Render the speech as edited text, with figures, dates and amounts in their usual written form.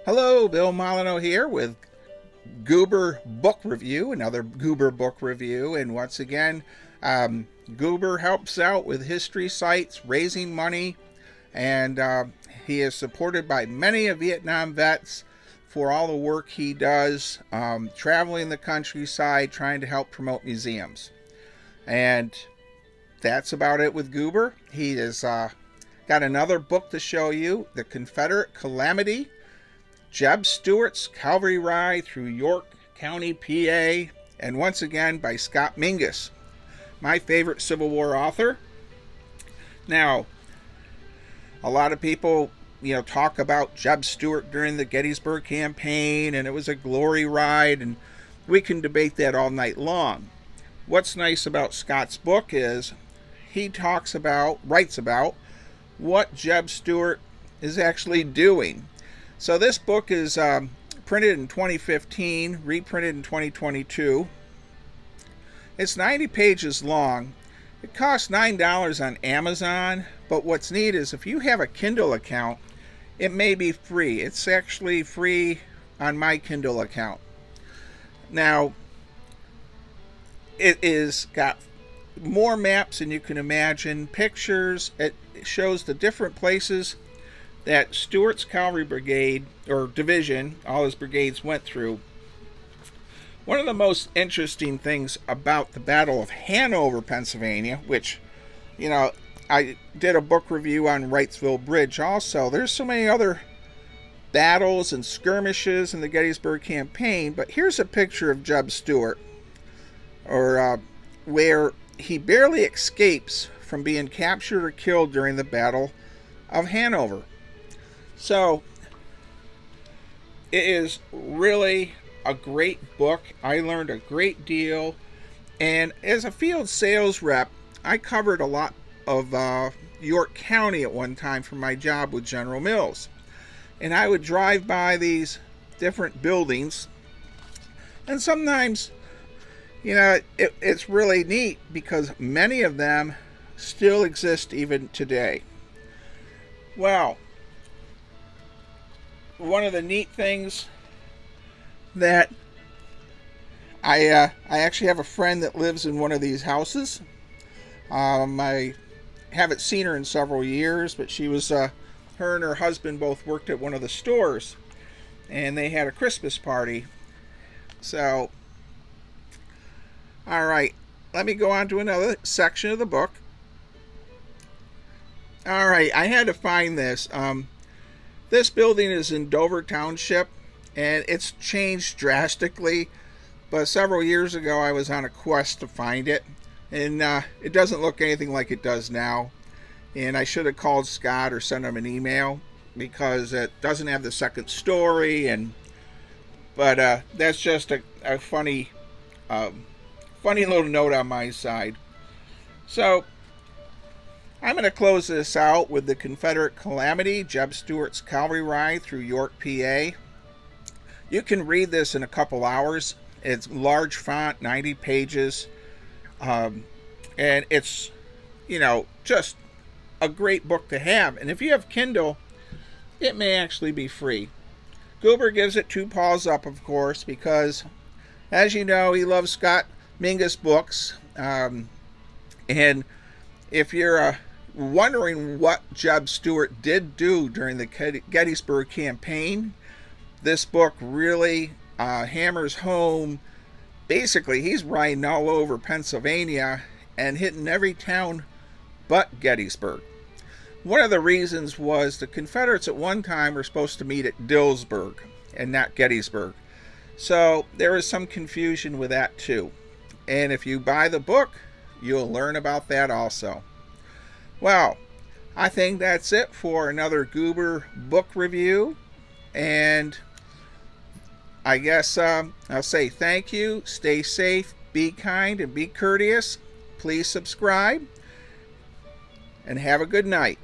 Hello, Bill Molyneux here with Goober Book Review, another Goober Book Review. And once again, Goober helps out with history sites, raising money, and he is supported by many of Vietnam vets for all the work he does, traveling the countryside, trying to help promote museums. And that's about it with Goober. He has got another book to show you, The Confederate Calamity Jeb Stuart's Cavalry Ride Through York County, PA, and once again by Scott Mingus, my favorite Civil War author. Now, a lot of people, talk about Jeb Stuart during the Gettysburg campaign, and it was a glory ride, and we can debate that all night long. What's nice about Scott's book is he writes about what Jeb Stuart is actually doing. So this book is printed in 2015, reprinted in 2022. It's 90 pages long. It costs $9 on Amazon, but what's neat is if you have a Kindle account, it may be free. It's actually free on my Kindle account. Now, it is got more maps than you can imagine, pictures. It shows the different places that Stuart's Cavalry Brigade, or Division, all his brigades went through. One of the most interesting things about the Battle of Hanover, Pennsylvania, which, I did a book review on Wrightsville Bridge also. There's so many other battles and skirmishes in the Gettysburg campaign, but here's a picture of Jeb Stuart, where he barely escapes from being captured or killed during the Battle of Hanover. So, it is really a great book. I learned a great deal. And as a field sales rep, I covered a lot of York County at one time for my job with General Mills. And I would drive by these different buildings. And sometimes, it's really neat because many of them still exist even today. Well, one of the neat things that I actually have a friend that lives in one of these houses. I haven't seen her in several years, but she was her and her husband both worked at one of the stores, and they had a Christmas party. So, all right, let me go on to another section of the book. All right, I had to find this. This building is in Dover Township, and it's changed drastically. But several years ago, I was on a quest to find it, and it doesn't look anything like it does now. And I should have called Scott or sent him an email because it doesn't have the second story. But that's just a funny little note on my side. So, I'm going to close this out with The Confederate Calamity, Jeb Stuart's Cavalry Ride Through York, PA. You can read this in a couple hours. It's large font, 90 pages. And it's, just a great book to have. And if you have Kindle, it may actually be free. Goober gives it 2 paws up, of course, because, as you know, he loves Scott Mingus books. And if you're wondering what Jeb Stuart did do during the Gettysburg campaign, this book really hammers home. Basically, he's riding all over Pennsylvania and hitting every town but Gettysburg. One of the reasons was the Confederates at one time were supposed to meet at Dillsburg and not Gettysburg. So there is some confusion with that too. And if you buy the book, you'll learn about that also. Well, I think that's it for another Goober book review. And I guess I'll say thank you, stay safe, be kind, and be courteous. Please subscribe, and have a good night.